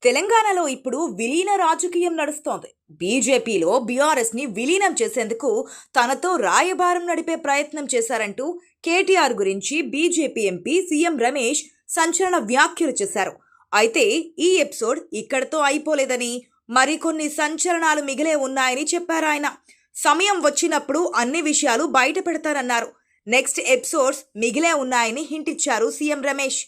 తెలంగాణలో ఇప్పుడు విలీన రాజకీయం నడుస్తోంది. బీజేపీలో బీఆర్ఎస్ ని విలీనం చేసేందుకు తనతో రాయబారం నడిపే ప్రయత్నం చేశారంటూ కేటీఆర్ గురించి బీజేపీ ఎంపీ సీఎం రమేష్ సంచలన వ్యాఖ్యలు చేశారు. అయితే ఈ ఎపిసోడ్ ఇక్కడితో అయిపోలేదని, మరికొన్ని సంచలనాలు మిగిలే ఉన్నాయని చెప్పారు ఆయన. సమయం వచ్చినప్పుడు అన్ని విషయాలు బయట పెడతారన్నారు. నెక్స్ట్ ఎపిసోడ్స్ మిగిలే ఉన్నాయని హింట్ ఇచ్చారు సీఎం రమేష్.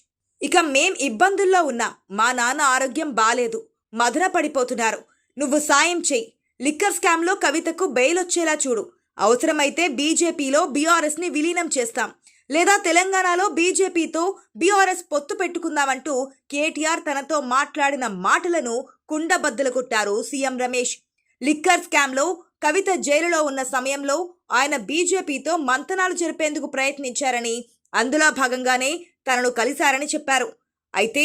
ఇక మేం ఇబ్బందుల్లో ఉన్నా, మా నాన్న ఆరోగ్యం బాలేదు, మదన పడిపోతున్నారు, నువ్వు సాయం చెయ్యి, లిక్కర్ స్కామ్లో కవితకు బెయిల్ వచ్చేలా చూడు, అవసరమైతే బీజేపీలో బీఆర్ఎస్ ని విలీనం చేస్తాం, లేదా తెలంగాణలో బీజేపీతో బీఆర్ఎస్ పొత్తు పెట్టుకుందామంటూ కేటీఆర్ తనతో మాట్లాడిన మాటలను కుండబద్దలు కొట్టారు సీఎం రమేష్. లిక్కర్ స్కామ్లో కవిత జైలులో ఉన్న సమయంలో ఆయన బీజేపీతో మంతనాలు జరిపేందుకు ప్రయత్నించారని, అందులో భాగంగానే తనను కలిశారని చెప్పారు. అయితే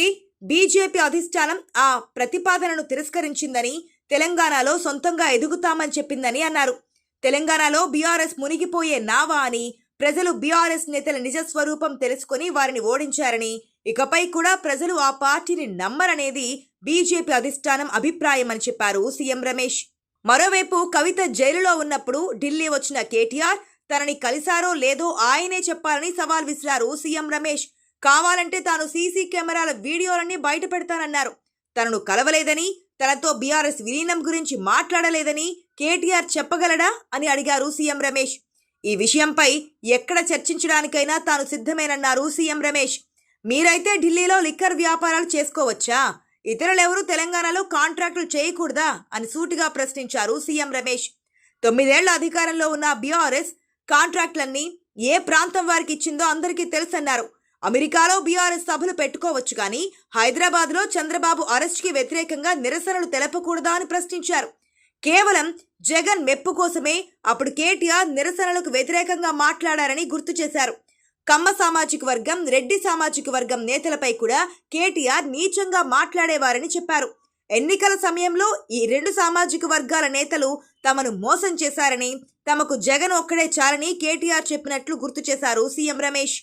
బీజేపీ అధిష్టానం ఆ ప్రతిపాదనను తిరస్కరించిందని, తెలంగాణలో సొంతంగా ఎదుగుతామని చెప్పిందని అన్నారు. తెలంగాణలో బీఆర్ఎస్ మునిగిపోయే నావా అని, ప్రజలు బీఆర్ఎస్ నేతల నిజస్వరూపం తెలుసుకుని వారిని ఓడించారని, ఇకపై కూడా ప్రజలు ఆ పార్టీని నమ్మరనేది బీజేపీ అధిష్టానం అభిప్రాయమని చెప్పారు సీఎం రమేష్. మరోవైపు కవిత జైలులో ఉన్నప్పుడు ఢిల్లీ వచ్చిన కేటీఆర్ తనని కలిశారో లేదో ఆయనే చెప్పాలని సవాల్ విసిరారు సీఎం రమేష్. కావాలంటే తాను సీసీ కెమెరాల వీడియోలన్నీ బయట పెడతానన్నారు. తనను కలవలేదని, తనతో బీఆర్ఎస్ విలీనం గురించి మాట్లాడలేదని కేటీఆర్ చెప్పగలడా అని అడిగారు సీఎం రమేష్. ఈ విషయంపై ఎక్కడ చర్చించడానికైనా తాను సిద్ధమేనన్నారు సీఎం రమేష్. మీరైతే ఢిల్లీలో లిక్కర్ వ్యాపారాలు చేసుకోవచ్చా, ఇతరులెవరూ తెలంగాణలో కాంట్రాక్టులు చేయకూడదా అని సూటిగా ప్రశ్నించారు సీఎం రమేష్. 9 ఏళ్ల అధికారంలో ఉన్న బీఆర్ఎస్ కాంట్రాక్టులన్నీ ఏ ప్రాంతం వారికి ఇచ్చిందో అందరికీ తెలుసన్నారు. అమెరికాలో బీఆర్ఎస్ సభలు పెట్టుకోవచ్చు కానీ హైదరాబాద్లో చంద్రబాబు అరెస్ట్కి వ్యతిరేకంగా నిరసనలు తెలపకూడదా అని ప్రశ్నించారు. కేవలం జగన్ మెప్పు కోసమే అప్పుడు కేటీఆర్ నిరసనలకు వ్యతిరేకంగా మాట్లాడారని గుర్తు చేశారు. కమ్మ సామాజిక వర్గం, రెడ్డి సామాజిక వర్గం నేతలపై కూడా కేటీఆర్ నీచంగా మాట్లాడేవారని చెప్పారు. ఎన్నికల సమయంలో ఈ 2 సామాజిక వర్గాల నేతలు తమను మోసం చేశారని, తమకు జగన్ ఒక్కడే చాలని కేటీఆర్ చెప్పినట్లు గుర్తు చేశారు సీఎం రమేష్.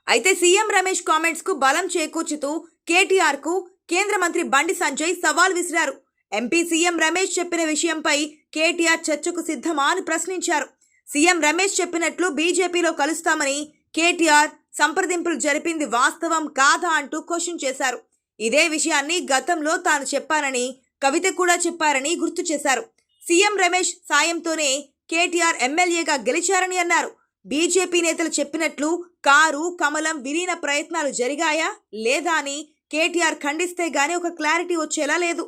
అయితే సీఎం రమేష్ కామెంట్స్ కు బలం చేకూర్చుతూ కేటీఆర్ కు కేంద్ర మంత్రి బండి సంజయ్ సవాల్ విసిరారు. ఎంపీ సీఎం రమేష్ చెప్పిన విషయంపై కేటీఆర్ చర్చకు సిద్ధమా అని ప్రశ్నించారు. సీఎం రమేష్ చెప్పినట్లు బీజేపీలో కలుస్తామని కేటీఆర్ సంప్రదింపులు జరిపింది వాస్తవం కాదా అంటూ క్వశ్చన్ చేశారు. ఇదే విషయాన్ని గతంలో తాను చెప్పానని, కవిత కూడా చెప్పారని గుర్తు చేశారు. సీఎం రమేష్ సాయంతోనే కేటీఆర్ ఎమ్మెల్యేగా గెలిచారని అన్నారు. బీజేపీ నేతలు చెప్పినట్లు కారు, కమలం విలీన ప్రయత్నాలు జరిగాయా లేదా అని కేటీఆర్ ఖండిస్తే గానీ ఒక క్లారిటీ వచ్చేలా లేదు.